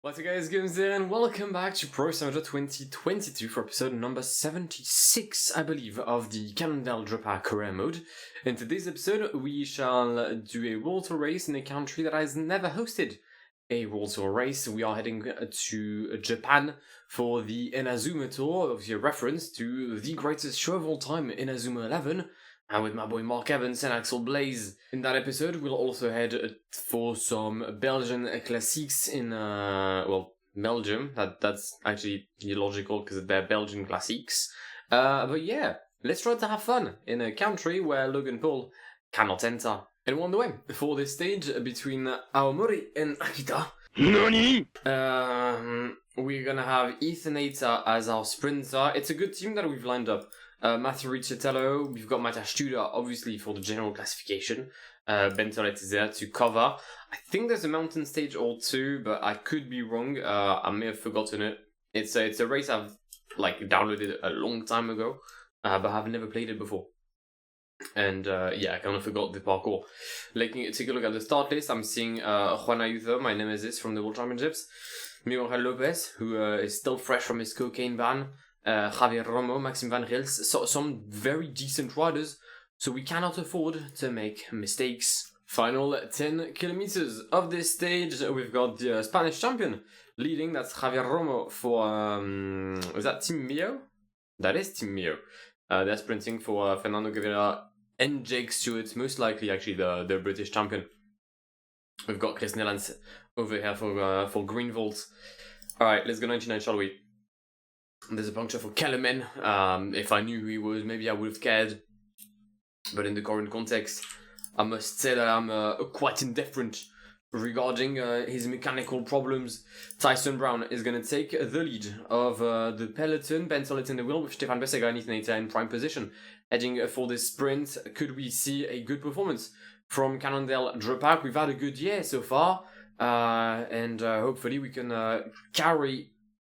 What's up guys, Guillaume here and welcome back to Pro Summer 2022 for episode number 76, I believe, of the Cannondale-Drapac career mode. In today's episode, we shall do a World Tour race in a country that has never hosted a World Tour race. We are heading to Japan for the Inazuma Tour, obviously a reference to the greatest show of all time, Inazuma 11. And with my boy Mark Evans and Axel Blaze. In that episode, we'll also head for some Belgian classiques in, Belgium. That's actually illogical because they're Belgian classiques. But yeah, let's try to have fun in a country where Logan Paul cannot enter. And we're on the way for this stage between Aomori and Akita. NANI?! We're gonna have Ethan Hayter as our sprinter. It's a good team that we've lined up. Matthew Riccitello, we've got Matthias Studer, obviously, for the general classification. Ben Tolet is there to cover. I think there's a mountain stage or two, but I could be wrong. I may have forgotten it. It's a race I've downloaded a long time ago, but I've never played it before. And I kind of forgot the parkour. Take a look at the start list. I'm seeing Juan Ayuso, my nemesis from the World Championships. Miguel Lopez, who is still fresh from his cocaine ban. Javier Romo, Maxim Van Rils, some very decent riders, so we cannot afford to make mistakes. Final 10 kilometers of this stage, we've got the Spanish champion leading, that's Javier Romo for, is that Team Mio? That is Team Mio. They're sprinting for Fernando Guevara and Jake Stewart, most likely actually the British champion. We've got Chris Nellans over here for Greenvolt. Alright, let's go 99, shall we? There's a puncture for Kellerman. If I knew who he was, maybe I would have cared. But in the current context, I must say that I'm quite indifferent regarding his mechanical problems. Tyson Brown is going to take the lead of the peloton. Ben Tolet in the wheel with Stefan Besega and Ethan Hayter in prime position. Heading for this sprint, could we see a good performance from Cannondale-Drapac? We've had a good year so far. And hopefully we can carry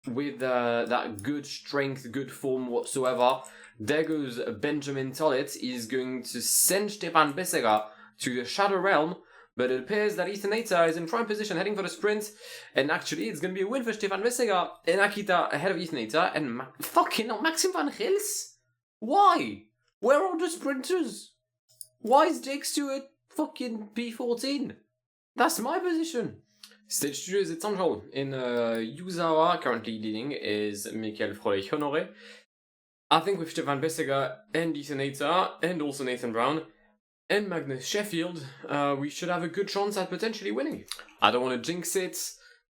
with that good strength, good form whatsoever. There goes Benjamin Tolet. He's going to send Stefan Besega to the Shadow Realm, but it appears that Ethan Hayter is in prime position heading for the sprint, and actually it's going to be a win for Stefan Besega and Akita ahead of Ethan Hayter and Maxim Van Rils? Why? Where are the sprinters? Why is Jake Stewart fucking P14? That's my position. Stage 2 is at Central in Yuzawa. Currently leading is Michael Froelich-Honoré. I think with Stefan Besega and Ethan Hayter and also Nathan Brown and Magnus Sheffield, we should have a good chance at potentially winning. I don't want to jinx it,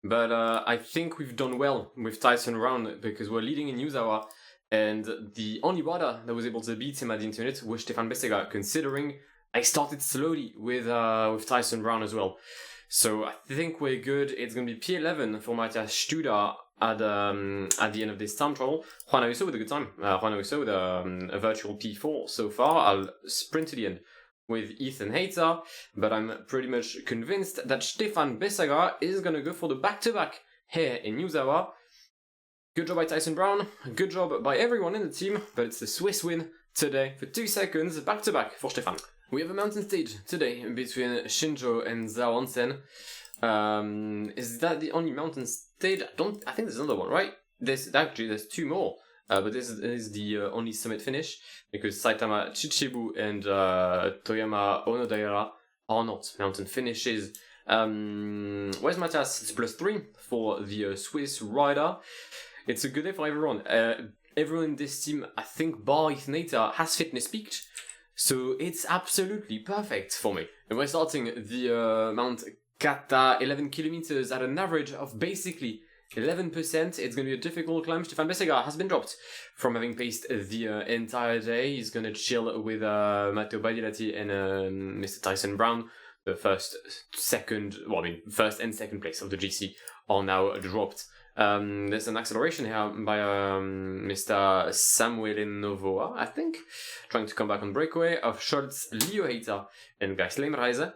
but I think we've done well with Tyson Brown because we're leading in Yuzawa, and the only rider that was able to beat him at the internet was Stefan Besega, considering I started slowly with Tyson Brown as well. So I think we're good. It's going to be P11 for Matthias Studer at the end of this time trial. Juan Ayuso with a good time. Juan Ayuso with a virtual P4 so far. I'll sprint to the end with Ethan Hayter, but I'm pretty much convinced that Stefan Besega is going to go for the back-to-back here in Yuzawa. Good job by Tyson Brown. Good job by everyone in the team, but it's the Swiss win today for 2 seconds back-to-back for Stefan. We have a mountain stage today between Shinjo and Zhao Onsen. Is that the only mountain stage? I think there's another one, right? There's 2 more. But this is the only summit finish because Saitama Chichibu and Toyama Onodaira are not mountain finishes. Where's Matthias? It's +3 for the Swiss rider. It's a good day for everyone. Everyone in this team, I think, bar Ethan Hayter, has fitness peaked. So it's absolutely perfect for me. And we're starting the Mount Katra 11 kilometers at an average of basically 11%. It's going to be a difficult climb. Stefan Besega has been dropped from having paced the entire day. He's going to chill with Matteo Badirati and Mr. Tyson Brown. The first and second place of the GC are now dropped. There's an acceleration here by Mr. Samuel Novoa, I think, trying to come back on breakaway of Scholz, Leo Hayter, and Gijs Leemreize.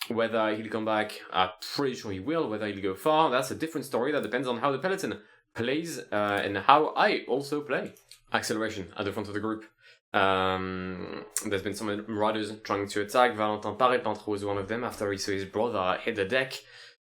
Whether he'll come back, I'm pretty sure he will. Whether he'll go far, that's a different story. That depends on how the peloton plays and how I also play. Acceleration at the front of the group. There's been some riders trying to attack. Valentin Parepintre was one of them after he saw his brother hit the deck.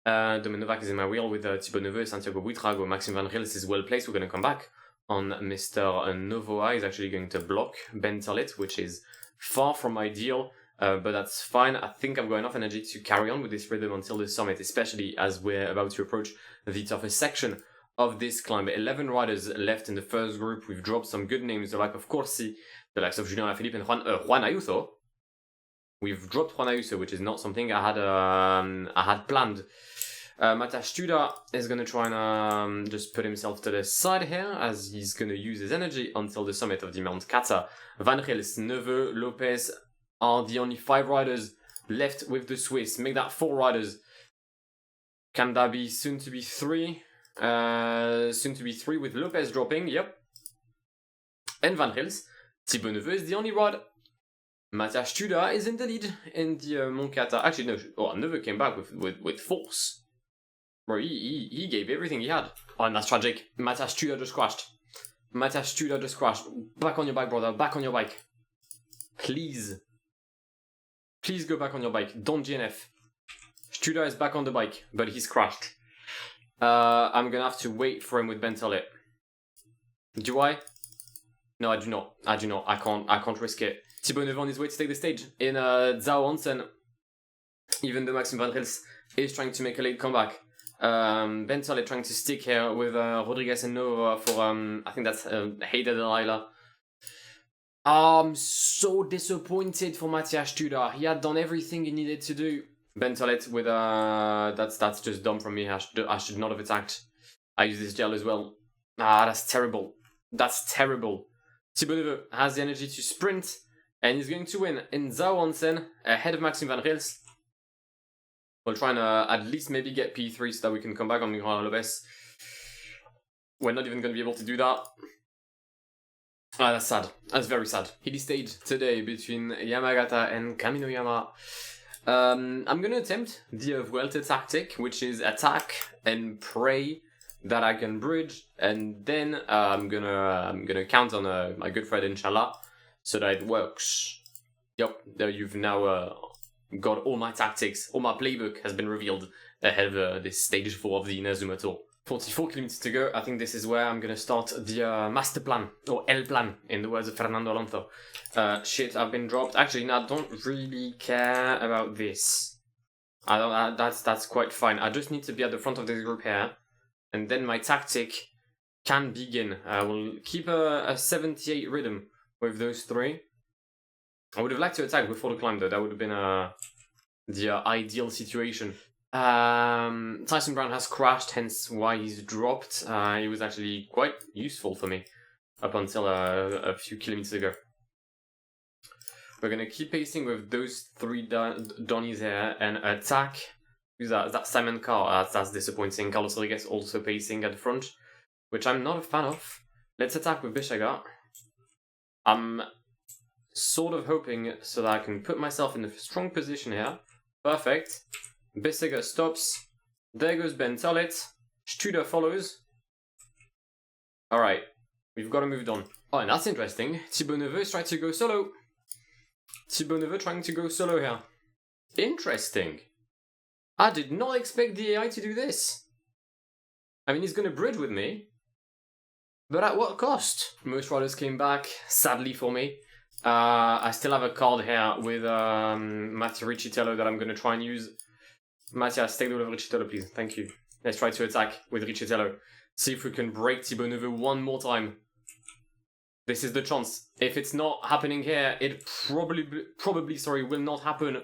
Domenovac is in my wheel with Thibaut Neveu, Santiago Buitrago, Maxime Van Rils is well placed. We're going to come back on Mr. Novoa. He's actually going to block Ben Tolet, which is far from ideal, but that's fine. I think I've got enough energy to carry on with this rhythm until the summit, especially as we're about to approach the toughest section of this climb. 11 riders left in the first group. We've dropped some good names, the like of Corsi, the likes of Julien Alaphilippe and Juan Ayuso. We've dropped Juan Ayuso, which is not something I had planned. Matas Studa is going to try and just put himself to the side here, as he's going to use his energy until the summit of the Mount Katra. Van Rils, Neveu, Lopez are the only 5 riders left with the Swiss. Make that 4 riders. Can that be soon to be 3? Soon to be 3 with Lopez dropping, yep. And Van Rils. Thibaut Neveu is the only rider. Matas Studa is in the lead in the Mount Katra. Actually, no. Oh, Neveu came back with force. Bro, he gave everything he had. Oh, and that's tragic. Matas Studa just crashed. Matas Studa just crashed. Back on your bike, brother. Back on your bike. Please. Please go back on your bike. Don't DNF. Studa is back on the bike, but he's crashed. I'm gonna have to wait for him with Ben Tolet. Do I? No, I do not. I do not. I can't risk it. Thibaut Neveu on his way to take the stage in Zhao Onsen. Even though Maxime Van Rils is trying to make a late comeback. Ben Tolet trying to stick here with Rodriguez and Nova for, I think that's Heida Delilah. I'm so disappointed for Matthias Studa. He had done everything he needed to do. Ben Tolet with, that's just dumb from me. I should not have attacked. I use this gel as well. That's terrible. That's terrible. Thibaut Neveu has the energy to sprint, and he's going to win in Zhao Onsen ahead of Maxime Van Rils. We'll try and at least maybe get P3 so that we can come back on Miguel Lopez. We're not even going to be able to do that. That's sad. That's very sad. Hilly stage today between Yamagata and Kaminoyama. I'm going to attempt the Vuelta tactic, which is attack and pray that I can bridge, and then I'm gonna count on my good friend Inshallah so that it works. Yep, you've now got all my tactics, all my playbook has been revealed ahead of this stage 4 of the Inazuma Tour. 44 kilometers to go. I think this is where I'm gonna start the master plan, or El Plan, in the words of Fernando Alonso. Shit, I've been dropped. Actually, no, I don't really care about this. I don't. That's quite fine. I just need to be at the front of this group here, and then my tactic can begin. I will keep a 78 rhythm with those 3. I would have liked to attack before the climb, though. That would have been the ideal situation. Tyson Brown has crashed, hence why he's dropped. He was actually quite useful for me up until a few kilometers ago. We're going to keep pacing with those 3 Donnies here and attack. Who's that? Is that Simon Carr? That's disappointing. Carlos Rodriguez also pacing at the front, which I'm not a fan of. Let's attack with Bishaga. I'm sort of hoping so that I can put myself in a strong position here. Perfect. Bishaga stops. There goes Ben Tolet. Studa follows. Alright. We've got to move on. Oh, and that's interesting. Thibaut Neveu is trying to go solo. Thibaut Neveu trying to go solo here. Interesting. I did not expect the AI to do this. I mean, he's going to bridge with me. But at what cost? Most riders came back, sadly for me. I still have a card here with Mattia Riccitello that I'm going to try and use. Mattia, take the wheel of Riccitello, please. Thank you. Let's try to attack with Riccitello. See if we can break Thibaut Neveu one more time. This is the chance. If it's not happening here, it probably will not happen.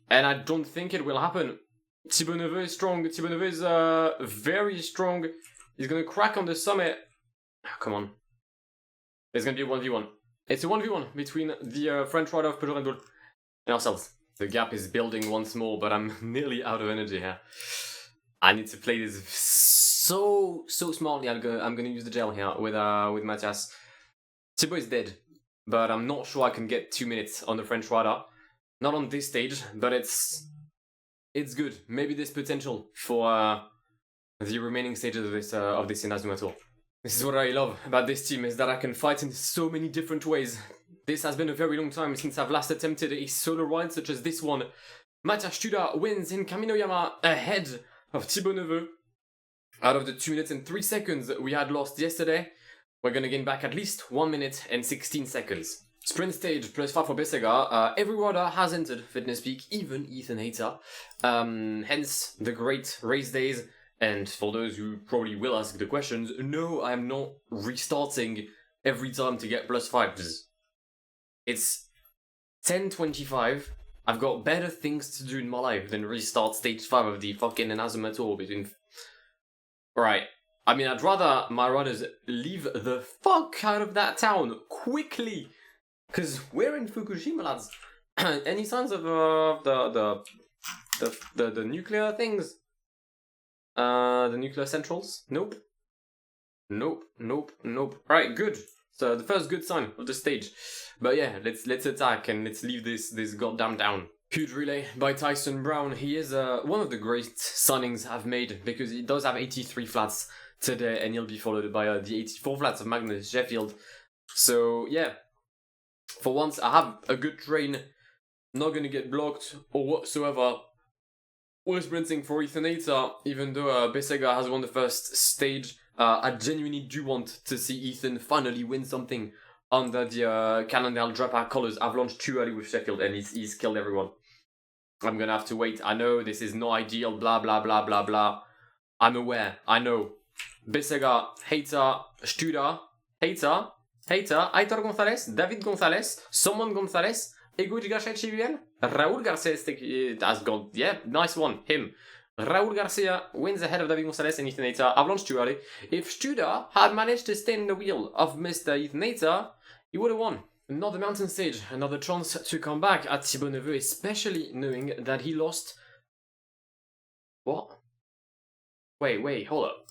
And I don't think it will happen. Thibaut Neveu is strong. Thibaut Neveu is very strong. He's going to crack on the summit. Oh, come on. It's going to be a 1v1. It's a 1v1 between the French rider of Peugeot Red Bull and ourselves. The gap is building once more, but I'm nearly out of energy here. I need to play this so smartly. I'm gonna use the gel here with Matthias. Thibaut is dead, but I'm not sure I can get 2 minutes on the French rider. Not on this stage, but it's good. Maybe there's potential for the remaining stages of this Inazuma Tour. This is what I love about this team, is that I can fight in so many different ways. This has been a very long time since I've last attempted a solo ride such as this one. Matthias Studa wins in Kaminoyama ahead of Thibaut Neveu. Out of the 2 minutes and 3 seconds we had lost yesterday, we're gonna gain back at least 1 minute and 16 seconds. Sprint stage +5 for Besega. Every rider has entered Fitness Peak, even Ethan Hayter. Hence the great race days. And for those who probably will ask the questions, no, I am not restarting every time to get +5s. It's 10:25. I've got better things to do in my life than restart stage 5 of the fucking Inazuma Tour between... Right. I mean, I'd rather my riders leave the fuck out of that town quickly. Because we're in Fukushima, lads. Any signs of the nuclear things? The nuclear centrals? Nope. Nope. Right, good. So the first good sign of the stage. But yeah, let's attack and let's leave this goddamn town. Huge relay by Tyson Brown. He is one of the great signings I've made because he does have 83 flats today and he'll be followed by the 84 flats of Magnus Sheffield. So yeah, for once I have a good train, not gonna get blocked or whatsoever. We're sprinting for Ethan Hayter, even though Besega has won the first stage. I genuinely do want to see Ethan finally win something under the Cannondale-Drapac colours. I've launched too early with Sheffield and he's killed everyone. I'm gonna have to wait. I know this is not ideal, blah blah blah blah blah. I'm aware, I know. Besega, Hayter, Studa, Hayter Gonzalez, David Gonzalez, Simon Gonzalez, Eguid Garcia Chiviel, Raul Garcia has gone, yeah, nice one, him. Raul Garcia wins ahead of David Gonzalez and Ethan Hayter. I've launched too early. If Studa had managed to stay in the wheel of Mr. Ethan Hayter, he would have won. Another mountain stage, another chance to come back at Thibaut Neveu, especially knowing that he lost... What? Wait, hold up.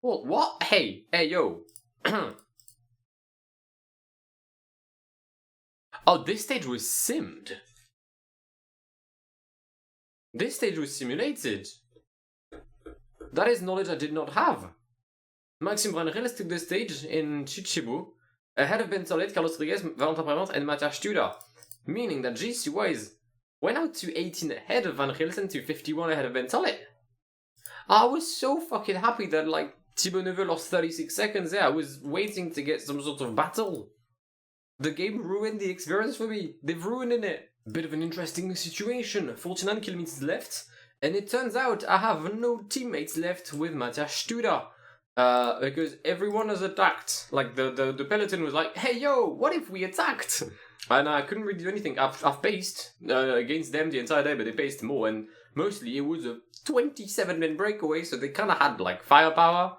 What? Hey, yo. Oh, this stage was simmed. This stage was simulated. That is knowledge I did not have. Maxime Brunrell took the stage in Chichibu, ahead of Ben Tolet, Carlos Rodriguez, Valentin Prevent, and Matthias Studa, meaning that GC-wise went out to 18 ahead of Van Rielsen to 51 ahead of Ben Tolet. I was so fucking happy that, like, Thibaut Neveu lost 36 seconds there. I was waiting to get some sort of battle. The game ruined the experience for me. They've ruined it. Bit of an interesting situation. 49 kilometers left. And it turns out I have no teammates left with Matthias Studa. Because everyone has attacked. Like, the peloton was like, hey, yo, what if we attacked? And I couldn't really do anything. I've paced against them the entire day, but they paced more. And mostly it was a 27-minute breakaway, so they kind of had, like, firepower.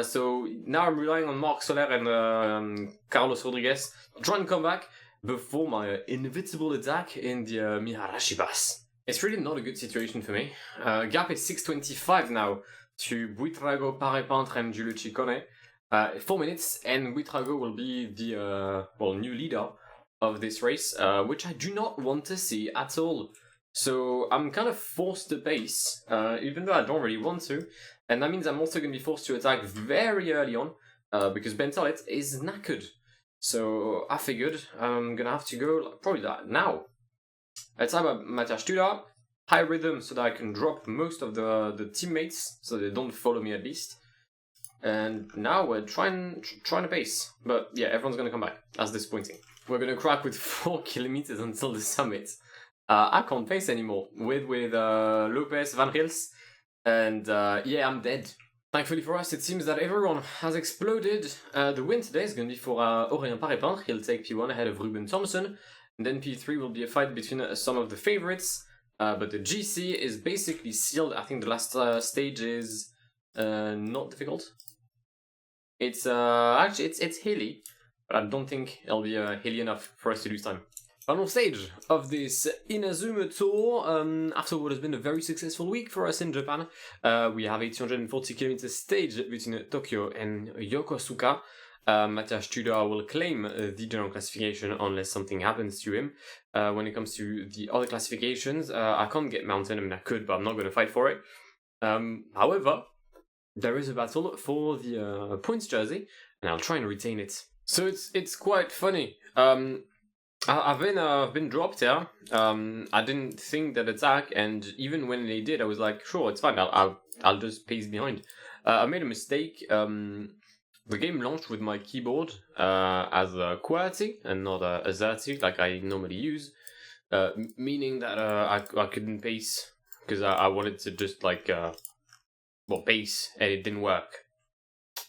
So now I'm relying on Marc Soler and Carlos Rodriguez to try and come back before my inevitable attack in the Miharashi Pass. It's really not a good situation for me. Gap is 6:25 now to Buitrago, Parepintre and Giulio Ciccone. 4 minutes and Buitrago will be the new leader of this race, which I do not want to see at all. So I'm kind of forced to pace, even though I don't really want to. And that means I'm also going to be forced to attack very early on, because Ben Tolet is knackered. So I figured I'm going to have to go probably now. Let's have Matthias Studa, high rhythm so that I can drop most of the teammates, so they don't follow me at least. And now we're trying to pace. But yeah, everyone's going to come back. That's disappointing. We're going to crack with 4 kilometers until the summit. I can't pace anymore with Lopez, Van Riels, and yeah, I'm dead. Thankfully for us, it seems that everyone has exploded. The win today is going to be for Aurélien Parepintre. He'll take P1 ahead of Ruben Thompson, and then P3 will be a fight between some of the favorites. But the GC is basically sealed. I think the last stage is not difficult. It's actually it's hilly, but I don't think it'll be hilly enough for us to lose time. Final stage of this Inazuma Tour. After what has been a very successful week for us in Japan, we have a 240 km stage between Tokyo and Yokosuka. Matthias Studa will claim the general classification unless something happens to him. When it comes to the other classifications, I can't get mountain. I mean, I could, but I'm not going to fight for it. However, there is a battle for the points jersey, and I'll try and retain it. So it's quite funny. I've been dropped here. I didn't think that attack, and even when they did, I was like, sure, it's fine. I'll just pace behind. I made a mistake. The game launched with my keyboard as a QWERTY and not a AZERTY like I normally use, meaning that I couldn't pace because I wanted to just pace, and it didn't work.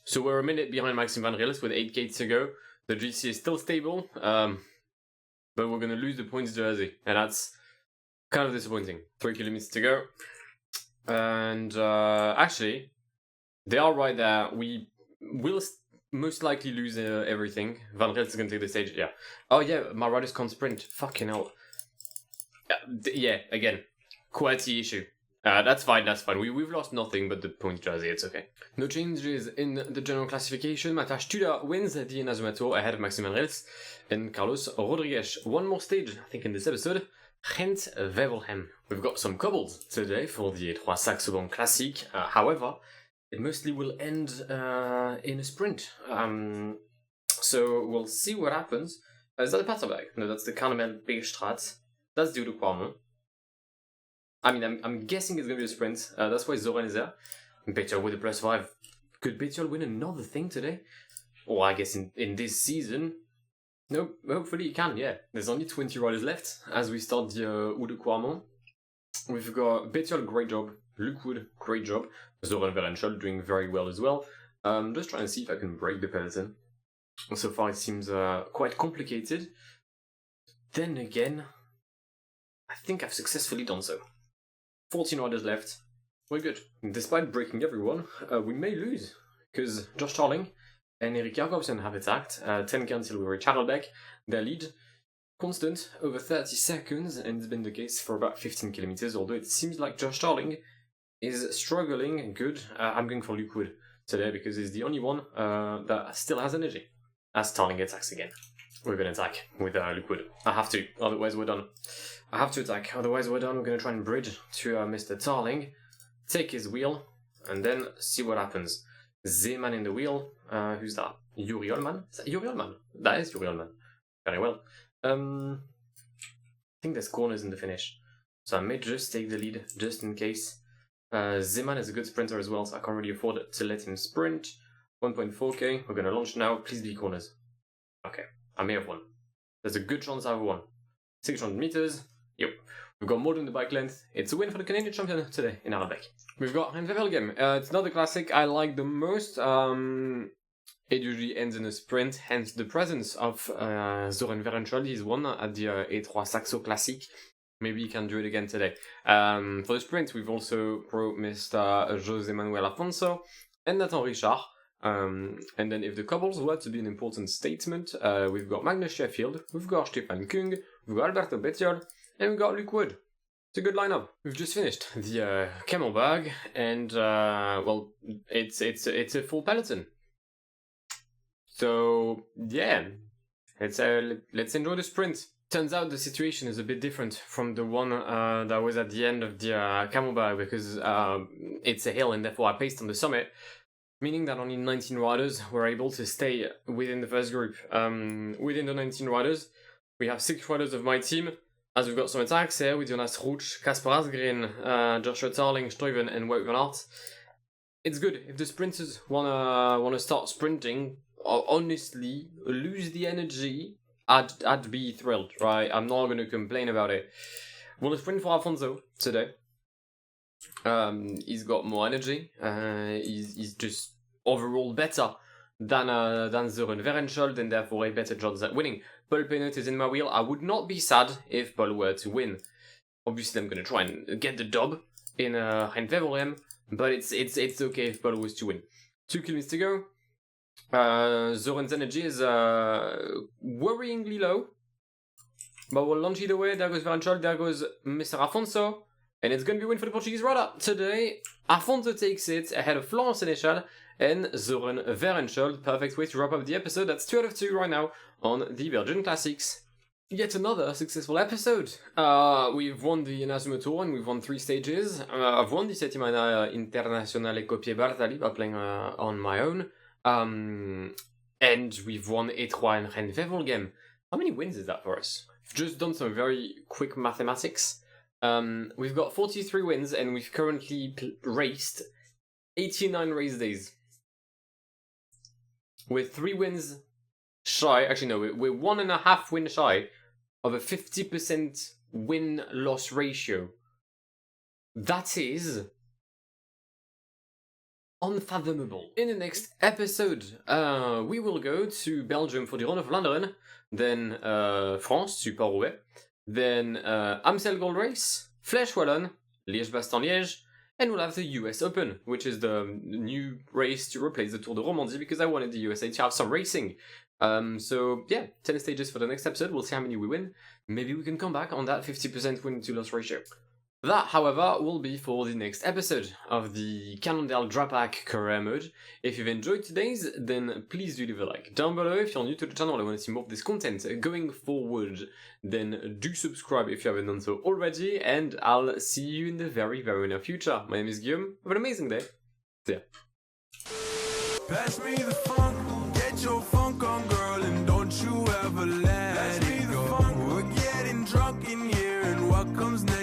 So we're a minute behind Maxim Van Rils with 8k to go. The GC is still stable, but we're gonna lose the points jersey, and that's kind of disappointing. 3 kilometers to go, and actually, they are right there. We will most likely lose everything. Van Rils is gonna take the stage. Yeah. Oh yeah, my riders can't sprint. Fucking hell. Yeah. Again, QWERTY issue. That's fine. We've lost nothing but the point jersey. It's okay. No changes in the general classification. Matthias Studer wins the Inazuma Tour ahead of Maxim Van Rils and Carlos Rodriguez. One more stage, I think, in this episode. Gent-Wevelgem. We've got some cobbles today for the Trois Saxo Classic. However, it mostly will end in a sprint. So we'll see what happens. Is that the Paterberg? No, that's the Cannondale-Garmin. That's the Guillaume. I mean, I'm guessing it's going to be a sprint. That's why Zoran is there. Bettiol with a +5. Could Bettiol win another thing today? Or I guess in this season. No, hopefully he can, yeah. There's only 20 riders left as we start the Oude Kwarman. We've got Bettiol, great job. Luke Wood, great job. Zoran Verenschel doing very well as well. Just trying to see if I can break the peloton. So far it seems quite complicated. Then again, I think I've successfully done so. 14 riders left. We're good. Despite breaking everyone, we may lose, because Josh Tarling and Erik Jacobsen have attacked. 10k until we reach Harelbeke. Their lead constant over 30 seconds, and it's been the case for about 15 kilometers, although it seems like Josh Tarling is struggling good. I'm going for Luke Wood today, because he's the only one that still has energy. As Tarling attacks again. We're going to attack with Luke Wood. I have to, otherwise we're done. I have to attack, otherwise we're done. We're going to try and bridge to Mr. Tarling, take his wheel, and then see what happens. Zeeman in the wheel. Who's that? Yuri Ullman? Is that Yuri Ullman? That is Yuri Ullman. Very well. I think there's corners in the finish, so I may just take the lead, just in case. Zeeman is a good sprinter as well, so I can't really afford to let him sprint. 1.4k, we're going to launch now. Please be corners. Okay. I may have won. There's a good chance I've won. 600 meters. Yep. We've got more than the bike length. It's a win for the Canadian champion today in Harelbeke. We've got Gent-Wevelgem. It's not the classic I like the most. It usually ends in a sprint, hence the presence of Zoran Verenschel. He's won at the A3 Saxo Classic. Maybe he can do it again today. For the sprint, we've also brought Mr. José Manuel Afonso and Nathan Richard. And then if the cobbles were to be an important statement, we've got Magnus Sheffield, we've got Stefan Kung, we've got Alberto Bettiol, and we've got Luke Wood. It's a good lineup. We've just finished the Camelberg, and it's a full peloton. So yeah, let's enjoy the sprint. Turns out the situation is a bit different from the one that was at the end of the Camelberg, because it's a hill and therefore I paced on the summit. Meaning that only 19 riders were able to stay within the first group. Within the 19 riders, we have 6 riders of my team, as we've got some attacks here with Jonas Ruch, Kasper Asgreen, Joshua Tarling, Stuyven, and Wout van Aert. It's good. If the sprinters wanna start sprinting, or honestly lose the energy, I'd be thrilled, right? I'm not gonna complain about it. We'll sprint for Afonso today. He's got more energy. He's just overall better than Zoran Verenschel, and therefore a better chance at winning. Paul Pennant is in my wheel. I would not be sad if Paul were to win. Obviously, I'm gonna try and get the dub in Gent-Wevelgem, but it's okay if Paul was to win. 2 kilometers to go. Zoran's energy is worryingly low, but we'll launch either way. There goes Verenschel. There goes Mr. Afonso. And it's going to be a win for the Portuguese rider. Today, Afonso takes it ahead of Florent Sénéchal and Zoran Verenschel. Perfect way to wrap up the episode. That's 2 out of 2 right now on the Belgian Classics. Yet another successful episode. We've won the Inazuma Tour and we've won 3 stages. I've won the Settimana Internazionale Copie Bartali by playing on my own. And we've won A3 and Gent-Wevelgem. How many wins is that for us? I've just done some very quick mathematics. We've got 43 wins and we've currently raced 89 race days. We're 3 wins shy, actually no, we're 1.5 wins shy of a 50% win-loss ratio. That is unfathomable. In the next episode, we will go to Belgium for the Run of Vlaanderen, then France to Port-Roubaix, then Amstel Gold Race, Flèche Wallonne, Liège-Bastogne-Liège, and we'll have the US Open, which is the new race to replace the Tour de Romandie because I wanted the USA to have some racing. So yeah, 10 stages for the next episode. We'll see how many we win. Maybe we can come back on that 50% win to loss ratio. That, however, will be for the next episode of the Cannondale-Drapac career mode. If you've enjoyed today's, then please do leave a like down below. If you're new to the channel and want to see more of this content going forward, then do subscribe if you haven't done so already, and I'll see you in the very, very near future. My name is Guillaume. Have an amazing day. See ya. Pass me the funk, get your funk on, girl, and don't you ever let it go. We're getting drunk in here, and what comes next?